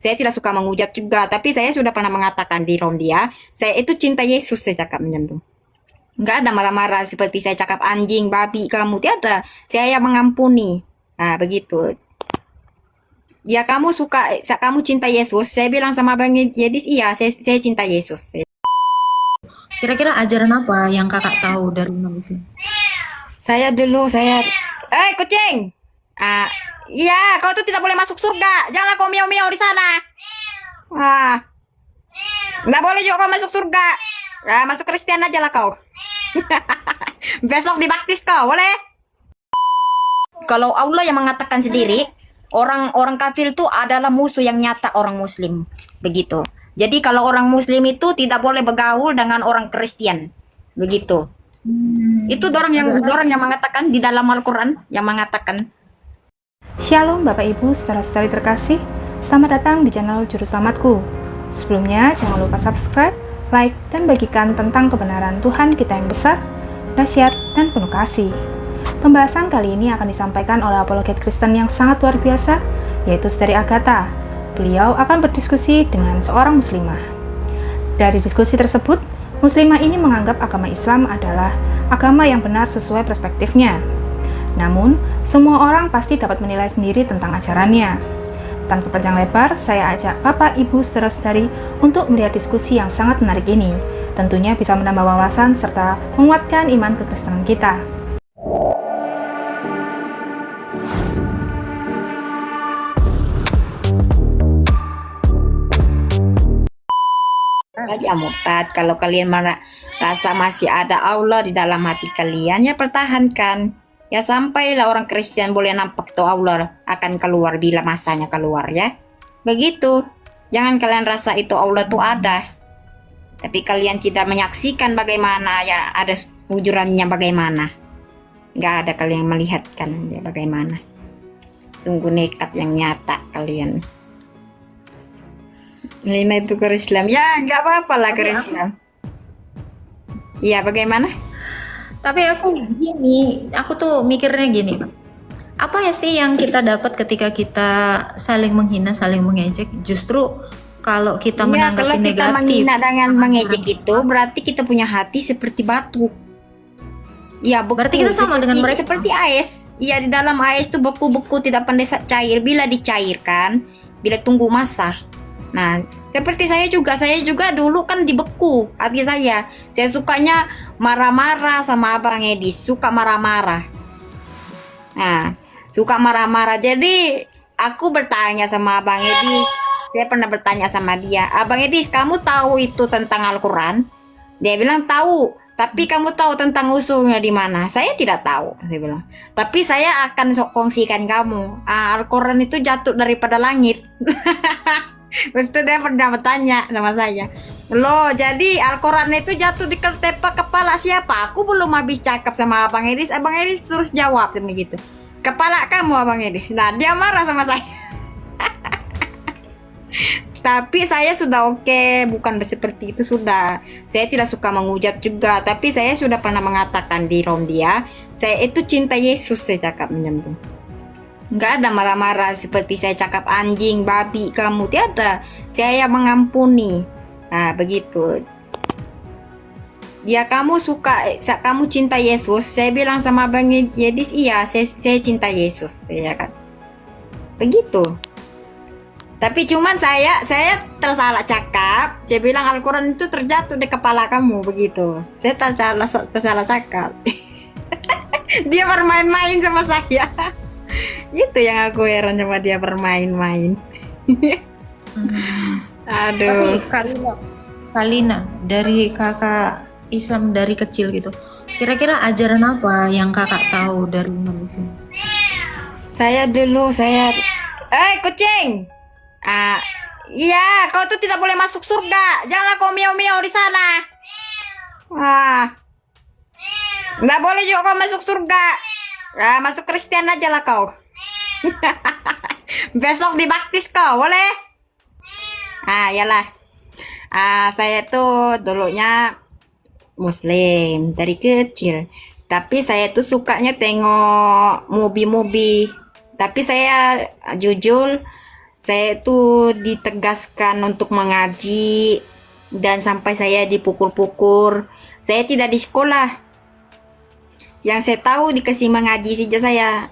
Saya tidak suka menghujat juga, tapi saya sudah pernah mengatakan di round dia, saya itu cinta Yesus, saya cakap macam tuh. Nggak ada marah-marah seperti saya cakap anjing, babi, kamu. Tiada. Saya yang mengampuni. Nah, begitu. Ya kamu suka, kamu cinta Yesus. Saya bilang sama Bang Yedis, iya, saya cinta Yesus. Kira-kira ajaran apa yang kakak tahu dari umat Muslim? Kucing. Ah, iya, kau tuh tidak boleh masuk surga. Janganlah kau miau-miau di sana. Ah, nggak boleh juga kau masuk surga. Ah, masuk Kristen aja lah kau. Besok dibaptis kau, boleh? Kalau Allah yang mengatakan sendiri, orang-orang kafir itu adalah musuh yang nyata orang Muslim. Begitu. Jadi kalau orang Muslim itu tidak boleh bergaul dengan orang Kristen. Begitu. Itu Agak dorang yang mengatakan di dalam Al-Quran yang mengatakan. Shalom Bapak Ibu, saudara-saudari terkasih. Selamat datang di channel Juru Selamatku. Sebelumnya, jangan lupa subscribe, like, dan bagikan tentang kebenaran Tuhan kita yang besar, dahsyat, dan penuh kasih. Pembahasan kali ini akan disampaikan oleh apologet Kristen yang sangat luar biasa, yaitu Saudari Agatha. Beliau akan berdiskusi dengan seorang muslimah. Dari diskusi tersebut, muslimah ini menganggap agama Islam adalah agama yang benar sesuai perspektifnya. Namun, semua orang pasti dapat menilai sendiri tentang ajarannya. Tanpa panjang lebar, saya ajak Bapak, Ibu, saudara-saudari untuk melihat diskusi yang sangat menarik ini. Tentunya bisa menambah wawasan serta menguatkan iman kekristenan kita. Ya murtad, kalau kalian merasa masih ada Allah di dalam hati kalian, ya pertahankan. Ya sampailah orang Kristen boleh nampak tuh Allah akan keluar bila masanya keluar ya. Begitu. Jangan kalian rasa itu Allah tuh ada. Tapi kalian tidak menyaksikan bagaimana ya ada wujudannya bagaimana. Nggak ada kalian melihatkan ya bagaimana. Sungguh nekat yang nyata kalian. Lina itu ke Islam. Ya, nggak apa-apa lah ke Islam. Iya, bagaimana? Tapi aku tuh mikirnya gini, apa ya sih yang kita dapat ketika kita saling menghina, saling mengejek? Justru kalau kita Ya, kalau menanggapi kita negatif, menghina dengan mengejek itu, berarti kita punya hati seperti batu. Iya, beku. berarti kita sama dengan mereka. Seperti ais. Iya, di dalam ais itu beku-beku tidak pandai cair. Bila dicairkan, bila tunggu masa. Nah, seperti saya juga dulu kan dibeku hati saya. Saya sukanya marah-marah sama Abang Edis, suka marah-marah. Nah, suka marah-marah. Jadi, aku bertanya sama Abang Edis. Saya pernah bertanya sama dia, Abang Edis, kamu tahu itu tentang Al-Quran? Dia bilang tahu, tapi kamu tahu tentang usulnya di mana? Saya tidak tahu, saya bilang. Tapi saya akan kongsikan kamu. Al-Quran itu jatuh daripada langit. Terus itu dia pernah bertanya sama saya, loh jadi Al-Quran itu jatuh di tepak kepala siapa? Aku belum habis cakap sama Abang Edis terus jawab seperti gitu. Kepala kamu Abang Edis. Nah dia marah sama saya. Tapi saya sudah oke, bukan seperti itu sudah. Saya tidak suka menghujat juga, tapi saya sudah pernah mengatakan di round dia, saya itu cinta Yesus, saya cakap menyambung. Nggak ada marah-marah seperti saya cakap anjing, babi, kamu. Tiada. Saya yang mengampuni. Nah, begitu. Ya kamu suka, kamu cinta Yesus. Saya bilang sama Bang Yedis, iya, saya cinta Yesus. Saya kan. Begitu. Tapi cuman saya tersalah cakap. Saya bilang Al-Quran itu terjatuh di kepala kamu, begitu. Saya tersalah cakap. Dia bermain-main sama saya. Itu yang aku heran sama dia bermain-main. Tapi Aduh. Kalina dari kakak Islam dari kecil gitu, kira-kira ajaran apa yang kakak tahu dari umat Muslim? Saya kucing. Iya, kau tuh tidak boleh masuk surga. Janganlah kau miau-miau di sana. Nggak boleh juga kau masuk surga. Masuk Kristen aja lah kau. Besok dibaptis kau, boleh? Yalah. Saya tuh dulunya Muslim dari kecil. Tapi saya tuh sukanya tengok movie-movie. Tapi saya jujur saya itu ditegaskan untuk mengaji dan sampai saya dipukul-pukul. Saya tidak di sekolah. Yang saya tahu dikasih mengaji saja saya.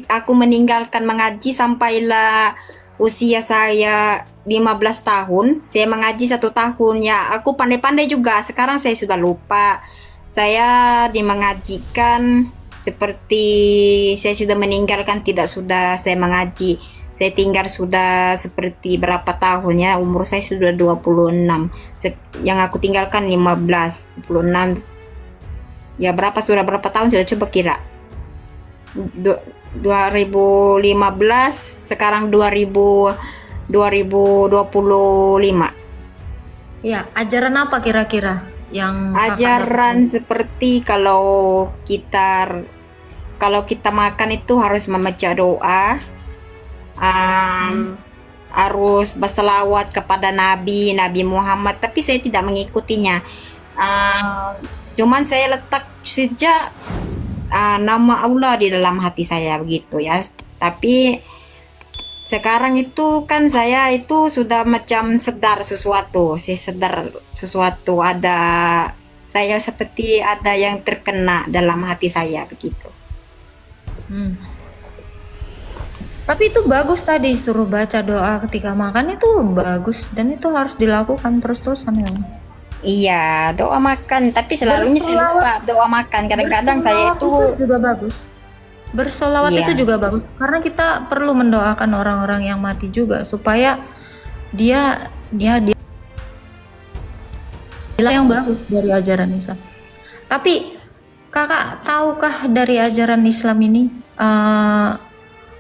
Aku meninggalkan mengaji sampailah usia saya 15 tahun. Saya mengaji 1 tahun ya. Aku pandai-pandai juga. Sekarang saya sudah lupa. Saya dimengajikan seperti saya sudah meninggalkan, tidak sudah saya mengaji. Saya tinggal sudah seperti berapa tahun ya, umur saya sudah 26. Yang aku tinggalkan 15, 26. Ya berapa tahun sudah, coba kira. 2015, sekarang 2025. Ya, ajaran apa kira-kira yang kakak Ajaran dapat? seperti kalau kita makan itu harus membaca doa, harus berselawat kepada Nabi Muhammad, tapi saya tidak mengikutinya. Cuman saya letak saja nama Allah di dalam hati saya begitu ya. Tapi sekarang itu kan saya itu sudah macam sadar sesuatu. Saya sadar sesuatu, ada saya seperti ada yang terkena dalam hati saya begitu. Tapi itu bagus tadi suruh baca doa ketika makan, itu bagus dan itu harus dilakukan terus-terusan ya. Iya, doa makan, tapi selalunya saya lupa doa makan. Kadang-kadang saya Bersolawat itu juga bagus. Bersolawat Iya. itu juga bagus karena kita perlu mendoakan orang-orang yang mati juga supaya dia yang bagus dari ajaran Islam. Tapi kakak tahukah dari ajaran Islam ini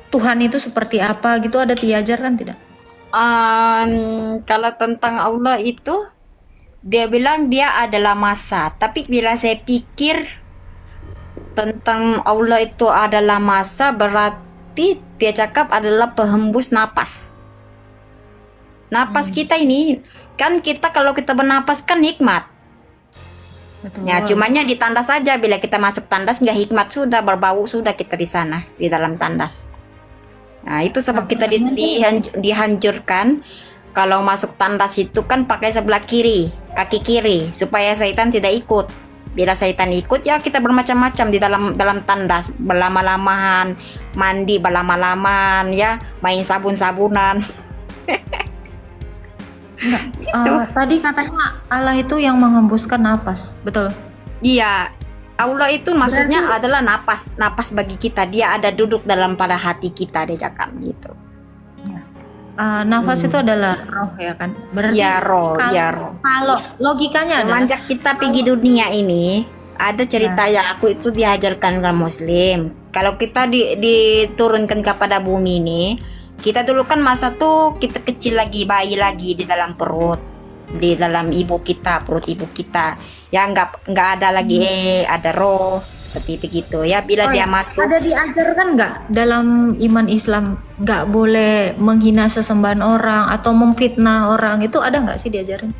Tuhan itu seperti apa gitu, ada diajarkan tidak? Kalau tentang Allah itu, dia bilang dia adalah masa. Tapi bila saya pikir tentang Allah itu adalah masa, berarti dia cakap adalah penghembus napas. Napas kita ini, kan kita kalau kita bernapas kan nikmat. Betul. Ya, cumanya di tandas saja. Bila kita masuk tandas nggak hikmat sudah, berbau sudah kita di sana, di dalam tandas. Nah, itu sebab kita dihancurkan. Kalau masuk tandas itu kan pakai sebelah kiri, kaki kiri, supaya setan tidak ikut. Bila setan ikut ya kita bermacam-macam di dalam tandas, berlama-lamaan, mandi berlama-lamaan ya, main sabun-sabunan. Tadi katanya Allah itu yang menghembuskan napas, betul? Iya, Allah itu maksudnya adalah napas bagi kita. Dia ada duduk dalam pada hati kita, dia cakap gitu. Nafas itu adalah roh ya kan? Berarti Ya roh, kalau, ya roh. kalau logikanya adalah Semenjak kita pergi dunia ini, ada cerita ya aku itu diajarkan ke Muslim. Kalau kita diturunkan kepada bumi ini, kita dulu kan masa tuh kita kecil lagi, bayi lagi di dalam perut, di dalam ibu kita, perut ibu kita. Ya nggak ada lagi ada roh seperti begitu ya. Bila dia masuk, ada diajarkan nggak dalam iman Islam nggak boleh menghina sesembahan orang atau memfitnah orang, itu ada nggak sih diajarin?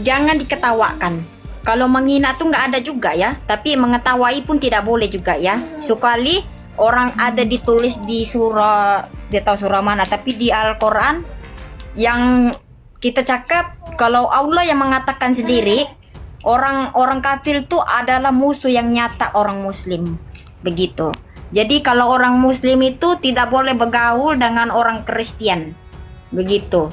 jangan diketawakan. Kalau menghina tuh nggak ada juga ya, tapi mengetawain pun tidak boleh juga ya. Sekali orang ada ditulis di surah, dia tahu surah mana, tapi di Al-Quran yang kita cakap kalau Allah yang mengatakan sendiri, orang kafir itu adalah musuh yang nyata orang Muslim, begitu. Jadi kalau orang Muslim itu tidak boleh bergaul dengan orang Kristen, begitu.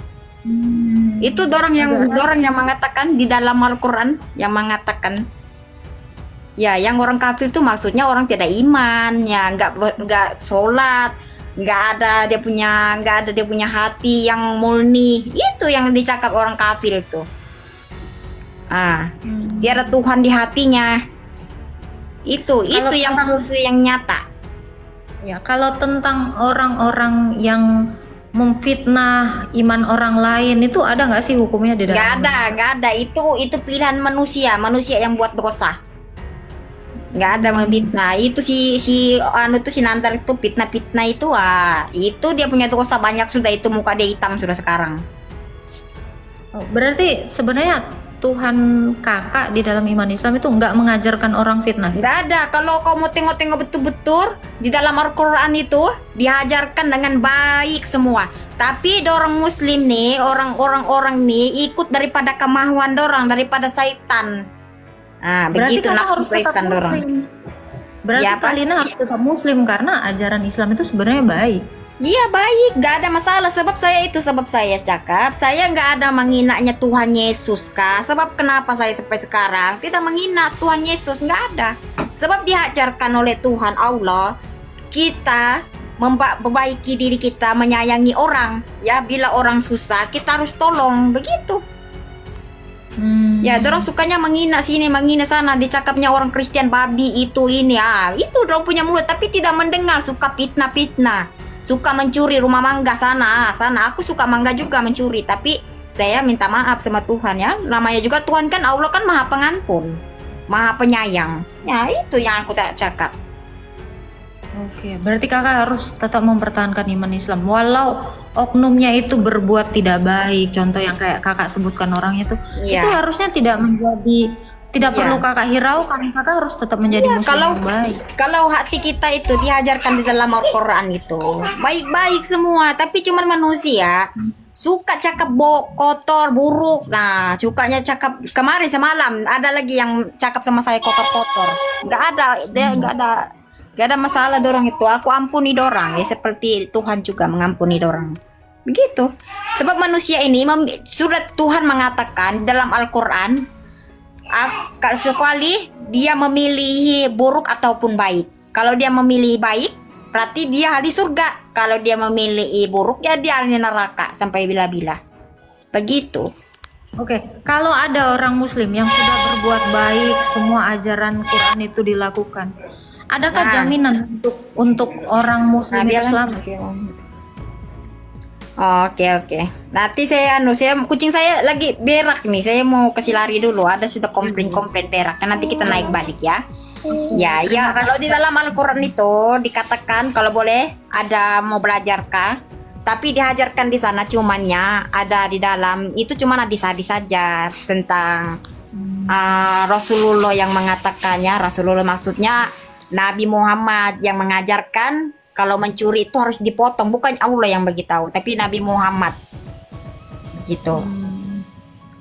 Itu dorang yang mengatakan di dalam Al-Quran, yang mengatakan ya, yang orang kafir itu maksudnya orang tidak iman ya, nggak sholat, nggak ada dia punya hati yang murni, itu yang dicakap orang kafir itu. Tiada Tuhan di hatinya, itu yang musuh yang nyata. Ya, kalau tentang orang-orang yang memfitnah iman orang lain itu ada nggak sih hukumnya di dalam? Nggak ada. Itu pilihan manusia yang buat dosa. Nggak ada memfitnah. Itu si Nantar itu fitnah itu itu dia punya dosa banyak sudah, itu muka dia hitam sudah sekarang. Berarti sebenarnya Tuhan kakak di dalam iman Islam itu nggak mengajarkan orang fitnah. Nggak ada. Kalau kau mau tengok-tengok betul-betul di dalam Al-Quran itu diajarkan dengan baik semua. Tapi dorang Muslim nih, orang-orang nih ikut daripada kemahuan dorang, daripada syaitan. Nah, Berarti begitu kalian nafsu harus tetap syaitan dorang. Muslim. Berarti Ya, apa? kalian harus tetap Muslim karena ajaran Islam itu sebenarnya baik. Iya baik, nggak ada masalah. Sebab saya cakap, saya nggak ada menghinanya Tuhan Yesus kah? Sebab kenapa saya sampai sekarang tidak menghina Tuhan Yesus, nggak ada. Sebab diajarkan oleh Tuhan Allah, kita memperbaiki diri kita, menyayangi orang. Ya, bila orang susah, kita harus tolong, begitu. Ya, dorang sukanya menghina sini, menghina sana, dicakapnya orang Kristen babi itu ini. Itu dorang punya mulut, tapi tidak mendengar, suka fitnah-fitnah. Suka mencuri rumah mangga sana. Aku suka mangga juga mencuri, tapi saya minta maaf sama Tuhan ya. Namanya juga Tuhan kan, Allah kan Maha Pengampun, Maha Penyayang. Ya, itu yang aku tak cakap. Oke, berarti kakak harus tetap mempertahankan iman Islam walau oknumnya itu berbuat tidak baik. Contoh yang kayak kakak sebutkan orang itu Iya. harusnya tidak Iya. perlu kakak hiraukan. Kakak harus tetap menjadi muslim yang baik. Kalau hati kita itu diajarkan di dalam Al-Quran itu baik-baik semua, tapi cuman manusia suka cakap kotor, buruk. Nah, sukanya cakap. Kemarin semalam ada lagi yang cakap sama saya kotor-kotor. Gak ada masalah dorang itu. Aku ampuni dorang ya, seperti Tuhan juga mengampuni dorang. Begitu. Sebab manusia ini surat Tuhan mengatakan dalam Al-Quran, sekali dia memilih buruk ataupun baik. Kalau dia memilih baik, berarti dia ahli surga. Kalau dia memilih buruk, ya dia ahli neraka sampai bila-bila. Begitu. Oke, kalau ada orang muslim yang sudah berbuat baik, semua ajaran Quran itu dilakukan, adakah Nah. jaminan untuk orang muslim itu selamat? Oke. Nanti saya kucing saya lagi berak nih. Saya mau kasih lari dulu. Ada sudah komplain berak. Dan nanti kita naik balik ya. Ya. Kalau di dalam Al-Quran itu dikatakan kalau boleh ada mau belajar kah? Tapi diajarkan di sana cumannya ada di dalam itu cuman hadis-hadis saja tentang Rasulullah yang mengatakannya. Rasulullah maksudnya Nabi Muhammad yang mengajarkan kalau mencuri itu harus dipotong, bukan Allah yang beritahu, tapi Nabi Muhammad gitu.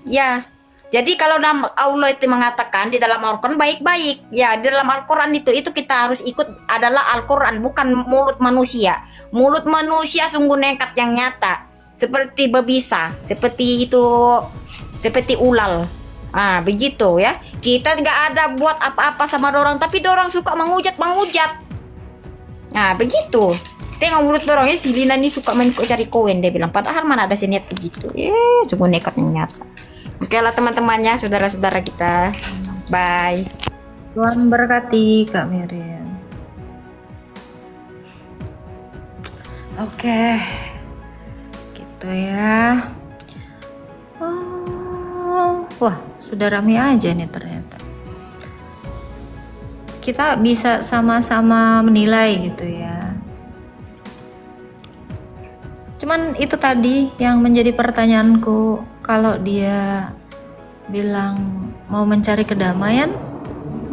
Ya. Jadi kalau Allah itu mengatakan di dalam Al-Quran baik-baik, ya di dalam Al-Quran itu kita harus ikut adalah Al-Quran, bukan mulut manusia. Mulut manusia sungguh nekat yang nyata, seperti berbisa, seperti itu, seperti ulal. Begitu ya. Kita nggak ada buat apa-apa sama dorang, tapi dorang suka menghujat. Nah, begitu. Tengok mulut dorang ya, si Lina ini suka cari koin, dia bilang. Padahal mana ada si niat begitu. Sungguh nekat yang nyata. Oke lah teman-temannya, saudara-saudara kita. Bye. Tuhan berkati Kak Miriam. Oke, gitu ya. Wah, sudah ramai aja nih ternyata. Kita bisa sama-sama menilai gitu ya. Cuman itu tadi yang menjadi pertanyaanku, kalau dia bilang mau mencari kedamaian,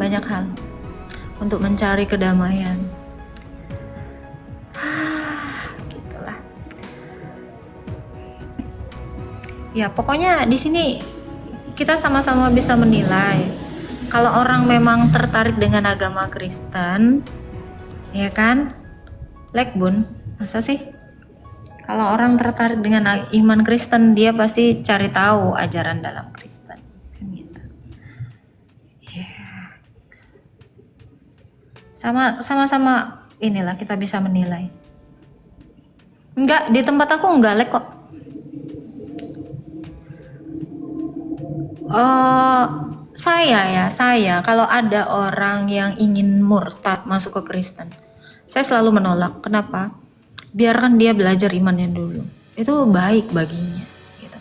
banyak hal untuk mencari kedamaian. Gitulah. Ya, pokoknya di sini kita sama-sama bisa menilai. Kalau orang memang tertarik dengan agama Kristen, ya kan? Bun, masa sih? Kalau orang tertarik dengan iman Kristen, dia pasti cari tahu ajaran dalam Kristen. Gitu. Yeah. Sama-sama inilah kita bisa menilai. Enggak, di tempat aku enggak lag kok. Saya kalau ada orang yang ingin murtad masuk ke Kristen, saya selalu menolak. Kenapa? Biarkan dia belajar imannya dulu. Itu baik baginya. Gitu.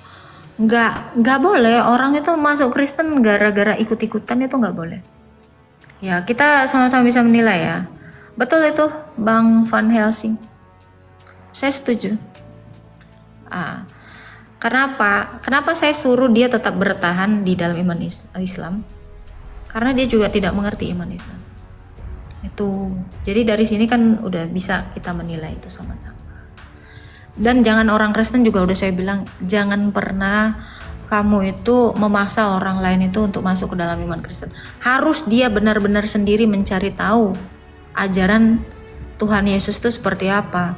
Nggak boleh orang itu masuk Kristen gara-gara ikut-ikutan, itu nggak boleh. Ya, kita sama-sama bisa menilai ya. Betul itu Bang Van Helsing. Saya setuju. Karena apa? Kenapa saya suruh dia tetap bertahan di dalam iman Islam? Karena dia juga tidak mengerti iman Islam. Itu. Jadi dari sini kan udah bisa kita menilai itu sama-sama. Dan jangan orang Kristen juga udah saya bilang, jangan pernah kamu itu memaksa orang lain itu untuk masuk ke dalam iman Kristen. Harus dia benar-benar sendiri mencari tahu ajaran Tuhan Yesus itu seperti apa.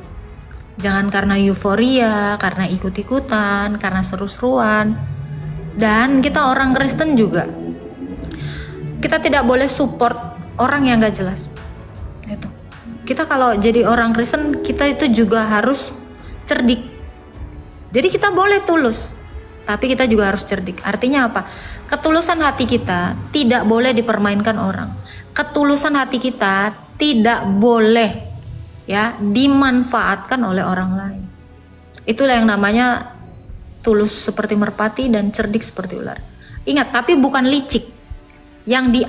Jangan karena euforia, karena ikut-ikutan, karena seru-seruan. Dan kita orang Kristen juga, kita tidak boleh support orang yang gak jelas. Itu. Kita kalau jadi orang Kristen, kita itu juga harus cerdik. Jadi kita boleh tulus, tapi kita juga harus cerdik. Artinya apa? Ketulusan hati kita tidak boleh dipermainkan orang. Ketulusan hati kita tidak boleh ya dimanfaatkan oleh orang lain. Itulah yang namanya tulus seperti merpati dan cerdik seperti ular. Ingat, tapi bukan licik. Yang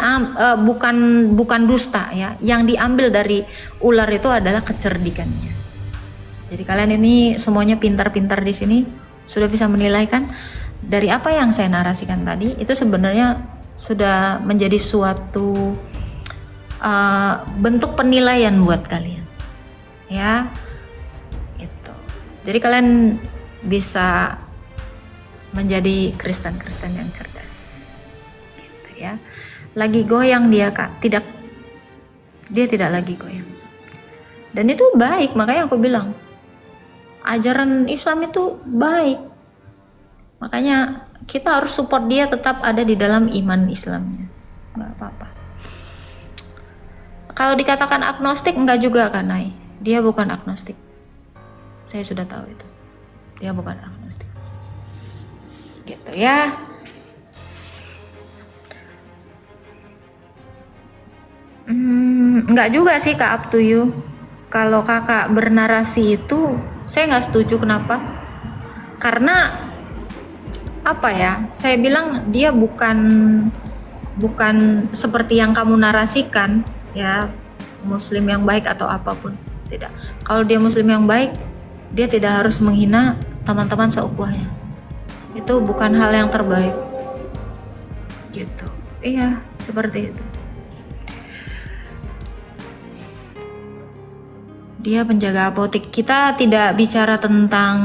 bukan dusta ya. Yang diambil dari ular itu adalah kecerdikannya. Jadi kalian ini semuanya pintar-pintar di sini, sudah bisa menilai kan dari apa yang saya narasikan tadi itu sebenarnya sudah menjadi suatu bentuk penilaian buat kalian. Ya. Itu. Jadi kalian bisa menjadi Kristen-Kristen yang cerdas. Gitu ya. Lagi goyang dia Kak, dia tidak lagi goyang. Dan itu baik, makanya aku bilang ajaran Islam itu baik. Makanya kita harus support dia tetap ada di dalam iman Islamnya. Enggak apa-apa. Kalau dikatakan agnostik enggak juga kan, Nay. Dia bukan agnostik. Saya sudah tahu itu. Dia bukan agnostik. Gitu ya. Enggak juga sih Kak, up to you. Kalau kakak bernarasi itu saya nggak setuju. Kenapa? Karena apa ya? Saya bilang dia bukan seperti yang kamu narasikan ya, Muslim yang baik atau apapun. Tidak. Kalau dia Muslim yang baik, dia tidak harus menghina teman-teman seukuhnya. Itu bukan hal yang terbaik. Gitu. Iya, seperti itu. Dia penjaga apotek. Kita tidak bicara tentang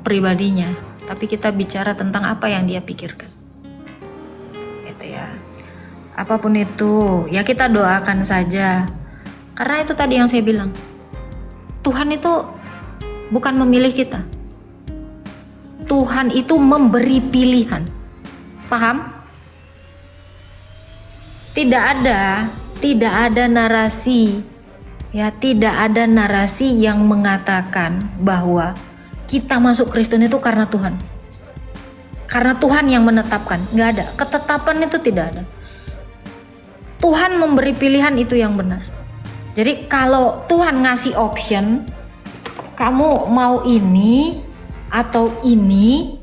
pribadinya, tapi kita bicara tentang apa yang dia pikirkan. Gitu ya. Apapun itu, ya kita doakan saja. Karena itu tadi yang saya bilang. Tuhan itu bukan memilih kita. Tuhan itu memberi pilihan. Paham? Tidak ada narasi. Ya, tidak ada narasi yang mengatakan bahwa kita masuk Kristen itu karena Tuhan. Karena Tuhan yang menetapkan. Nggak ada. Ketetapan itu tidak ada. Tuhan memberi pilihan, itu yang benar. Jadi kalau Tuhan ngasih option, kamu mau ini atau ini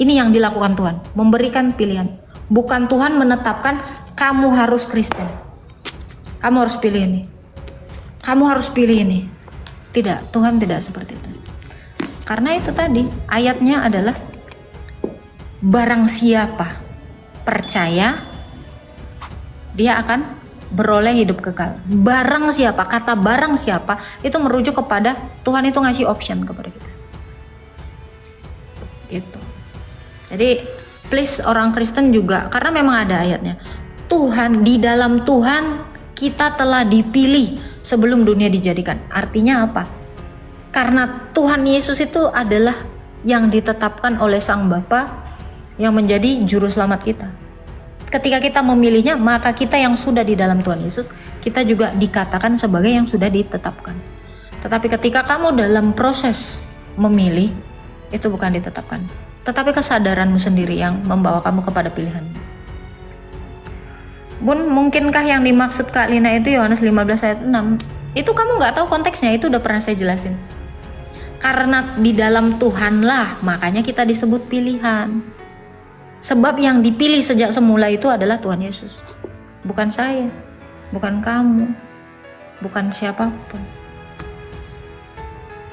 yang dilakukan Tuhan. Memberikan pilihan. Bukan Tuhan menetapkan kamu harus Kristen. Kamu harus pilih ini. Kamu harus pilih ini. Tidak, Tuhan tidak seperti itu. Karena itu tadi ayatnya adalah barang siapa percaya dia akan beroleh hidup kekal. Barang siapa, kata barang siapa itu merujuk kepada Tuhan itu ngasih option kepada kita. Gitu. Jadi please orang Kristen juga, karena memang ada ayatnya. Tuhan, di dalam Tuhan kita telah dipilih sebelum dunia dijadikan. Artinya apa? Karena Tuhan Yesus itu adalah yang ditetapkan oleh Sang Bapa yang menjadi juru selamat kita. Ketika kita memilihnya, maka kita yang sudah di dalam Tuhan Yesus, kita juga dikatakan sebagai yang sudah ditetapkan. Tetapi ketika kamu dalam proses memilih, itu bukan ditetapkan, tetapi kesadaranmu sendiri yang membawa kamu kepada pilihan. Bun, mungkinkah yang dimaksud Kak Lina itu Yohanes 15 ayat 6? Itu kamu nggak tahu konteksnya, itu udah pernah saya jelasin. Karena di dalam Tuhanlah, makanya kita disebut pilihan. Sebab yang dipilih sejak semula itu adalah Tuhan Yesus. Bukan saya, bukan kamu, bukan siapapun.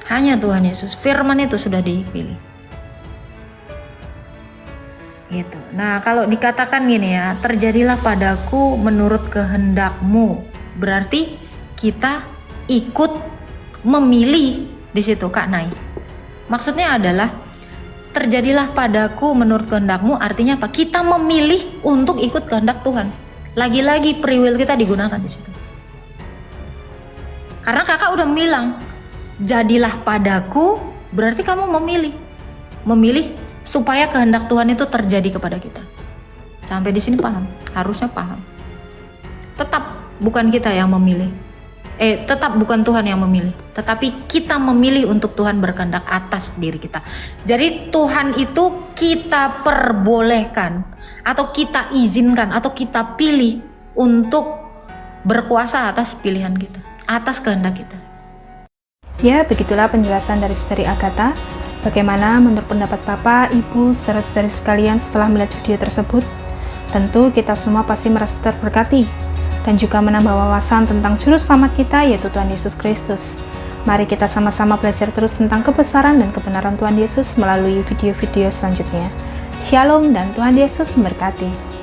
Hanya Tuhan Yesus, firman itu sudah dipilih. Gitu. Nah, kalau dikatakan gini ya, terjadilah padaku menurut kehendakmu, berarti kita ikut memilih di situ, Kak Nai. Maksudnya adalah terjadilah padaku menurut kehendakmu, artinya apa? Kita memilih untuk ikut kehendak Tuhan. Lagi-lagi free will kita digunakan di situ. Karena kakak udah bilang, jadilah padaku, berarti kamu memilih supaya kehendak Tuhan itu terjadi kepada kita. Sampai di sini paham? Harusnya paham. Tetap bukan kita yang memilih. Tetap bukan Tuhan yang memilih, tetapi kita memilih untuk Tuhan berkehendak atas diri kita. Jadi Tuhan itu kita perbolehkan atau kita izinkan atau kita pilih untuk berkuasa atas pilihan kita, atas kehendak kita. Ya, begitulah penjelasan dari Saudari Agatha. Bagaimana menurut pendapat Bapak, Ibu, saudara-saudari sekalian setelah melihat video tersebut? Tentu kita semua pasti merasa terberkati dan juga menambah wawasan tentang juru selamat kita, yaitu Tuhan Yesus Kristus. Mari kita sama-sama belajar terus tentang kebesaran dan kebenaran Tuhan Yesus melalui video-video selanjutnya. Shalom dan Tuhan Yesus memberkati.